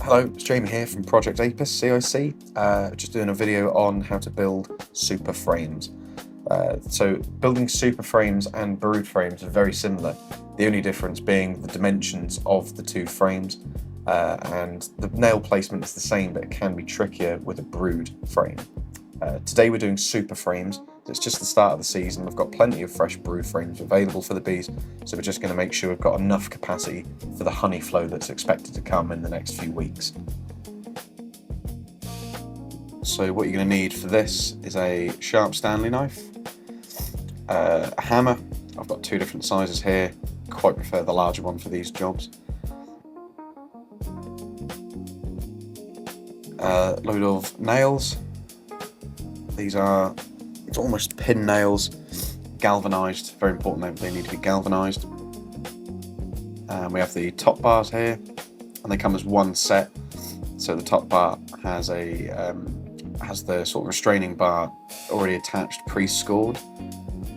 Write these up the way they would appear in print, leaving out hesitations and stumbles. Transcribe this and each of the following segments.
Hello, it's Jamie here from Project Apis CIC, just doing a video on how to build super frames. So building super frames and brood frames are very similar, the only difference being the dimensions of the two frames, and the nail placement is the same, but it can be trickier with a brood frame. Today we're doing super frames. It's just the start of the season. We've got plenty of fresh brood frames available for the bees, so we're just going to make sure we've got enough capacity for the honey flow that's expected to come in the next few weeks. So what you're going to need for this is a sharp Stanley knife, a hammer. I've got two different sizes here, quite prefer the larger one for these jobs. A load of nails. These are almost pin nails, galvanised, very important, they need to be galvanised. And we have the top bars here, and they come as one set. So the top bar has has the sort of restraining bar already attached, pre-scored.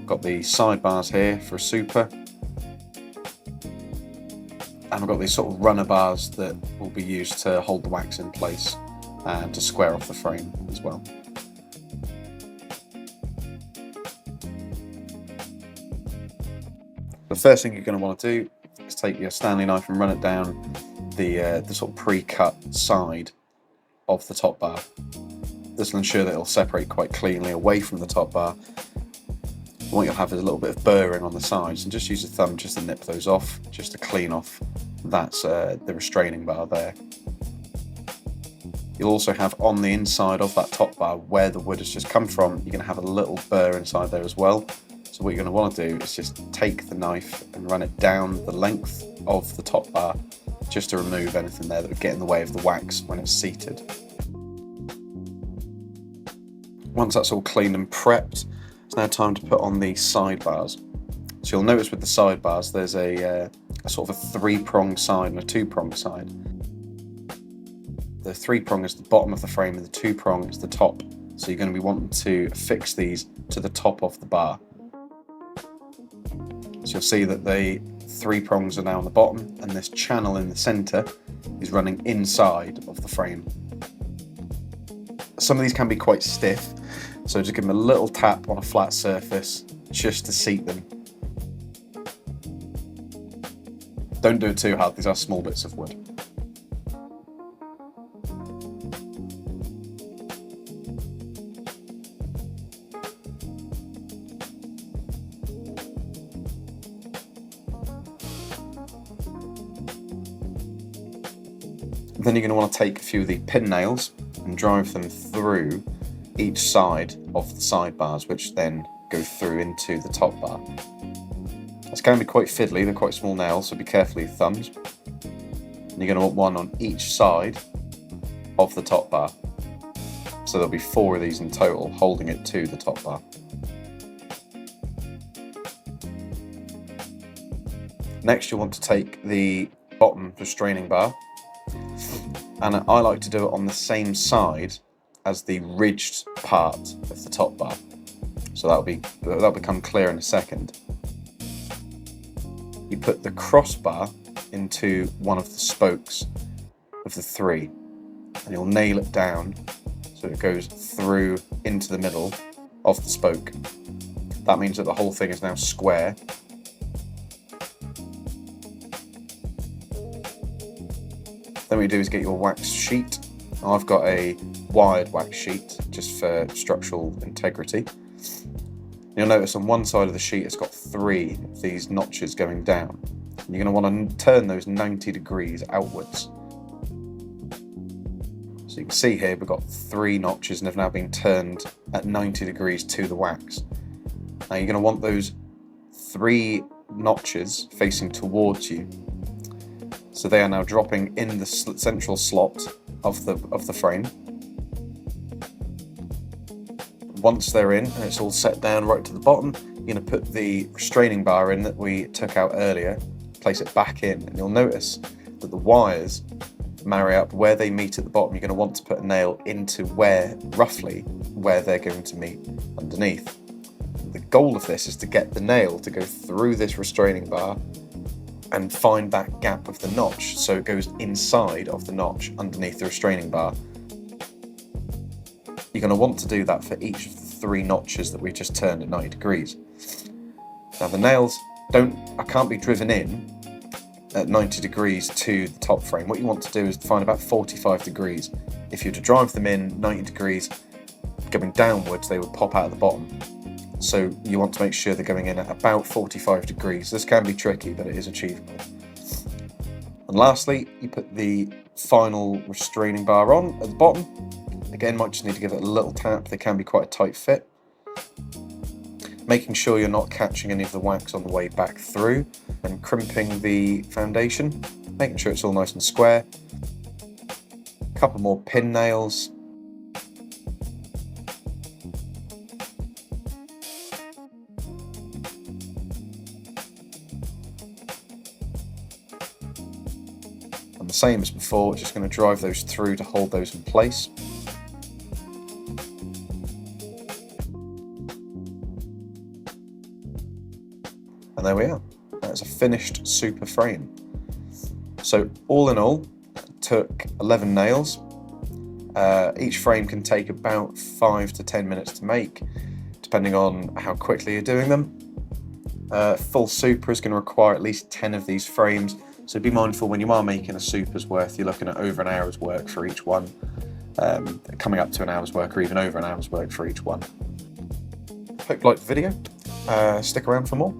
Got the side bars here for a super. And I've got these sort of runner bars that will be used to hold the wax in place and to square off the frame as well. The first thing you're going to want to do is take your Stanley knife and run it down the sort of pre-cut side of the top bar. This will ensure that it'll separate quite cleanly away from the top bar. And what you'll have is a little bit of burring on the sides, and just use your thumb just to nip those off, just to clean off. That's the restraining bar there. You'll also have on the inside of that top bar, where the wood has just come from, you're going to have a little burr inside there as well. So what you're going to want to do is just take the knife and run it down the length of the top bar, just to remove anything there that would get in the way of the wax when it's seated. Once that's all cleaned and prepped, it's now time to put on the side bars. So you'll notice with the side bars there's a sort of a three-prong side and a two-prong side. The three-prong is the bottom of the frame and the two-prong is the top. So you're going to be wanting to affix these to the top of the bar. So you'll see that the three prongs are now on the bottom, and this channel in the centre is running inside of the frame. Some of these can be quite stiff, so just give them a little tap on a flat surface just to seat them. Don't do it too hard, these are small bits of wood. Then you're going to want to take a few of the pin nails and drive them through each side of the side bars, which then go through into the top bar. It's going to be quite fiddly, they're quite small nails, so be careful with your thumbs. And you're going to want one on each side of the top bar. So there'll be 4 of these in total, holding it to the top bar. Next you'll want to take the bottom restraining bar, and I like to do it on the same side as the ridged part of the top bar. So that'll become clear in a second. You put the crossbar into one of the spokes of the 3, and you'll nail it down so it goes through into the middle of the spoke. That means that the whole thing is now square. Then what you do is get your wax sheet. I've got a wired wax sheet just for structural integrity. You'll notice on one side of the sheet it's got 3 of these notches going down. And you're going to want to turn those 90 degrees outwards. So you can see here we've got 3 notches and they've now been turned at 90 degrees to the wax. Now you're going to want those 3 notches facing towards you. So they are now dropping in the central slot of the frame. Once they're in and it's all set down right to the bottom, you're going to put the restraining bar in that we took out earlier, place it back in, and you'll notice that the wires marry up where they meet at the bottom. You're going to want to put a nail into roughly where they're going to meet underneath. The goal of this is to get the nail to go through this restraining bar and find that gap of the notch so it goes inside of the notch underneath the restraining bar. You're going to want to do that for each of the 3 notches that we just turned at 90 degrees. Now the nails can't be driven in at 90 degrees to the top frame. What you want to do is find about 45 degrees. If you were to drive them in 90 degrees going downwards, they would pop out of the bottom. So you want to make sure they're going in at about 45 degrees. This can be tricky, but it is achievable. And lastly, you put the final restraining bar on at the bottom. Again, might just need to give it a little tap. They can be quite a tight fit. Making sure you're not catching any of the wax on the way back through, and crimping the foundation, making sure it's all nice and square. A couple more pin nails. And the same as before, just going to drive those through to hold those in place. And there we are. That's a finished super frame. So all in all, it took 11 nails. Each frame can take about 5 to 10 minutes to make, depending on how quickly you're doing them. Full super is going to require at least 10 of these frames, so be mindful when you are making a super's worth, you're looking at over an hour's work for each one, coming up to an hour's work or even over an hour's work for each one. Hope you liked the video. Stick around for more.